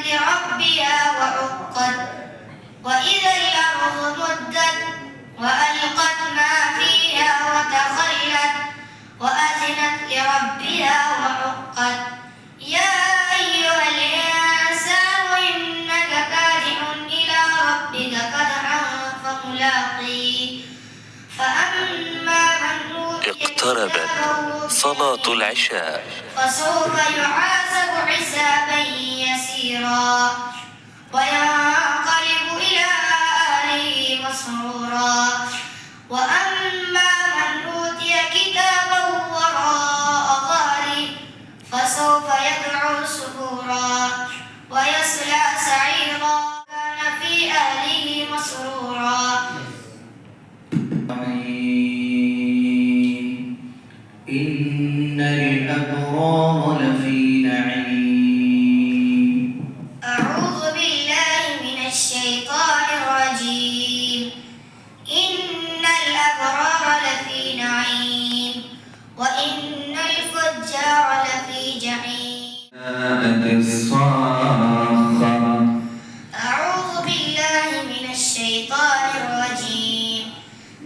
لربها وحقت وإذا الأرض مدت وألقت ما فيها وتخلت وأذنت لربها وحقت يا أيها الإنسان إنك كادح إلى ربك كدحا فملاقيه فأما من أوتي اقتربت صلاة العشاء فسوف يحاسب حسابا يسيرا وينقلب إلى أهله مسرورا وأما من أوتي كتابه وراء ظهره فسوف يدعو سبورا ويصلى سعيرا كان في أهله مسرورا إن الأبرار لفي نعيم. أعوذ بالله من الشيطان الرجيم. إن الأبرار لفي نعيم وإن الفجار لفي جحيم. أعوذ بالله من الشيطان الرجيم.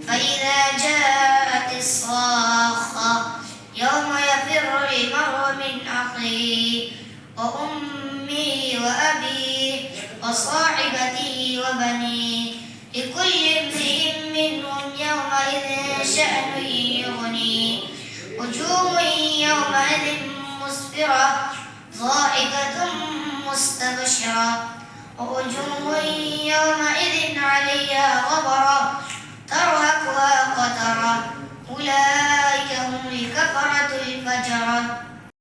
فإذا جاءت الصاخة يوم يفر المرء من أخيه وأمه وأبيه وصاحبته وبنيه لكل امرئ منهم يومئذ شأن يغنيه وجوه يومئذ مسفرة ضاحكة مستبشرة ووجوه يومئذ عليها غبرة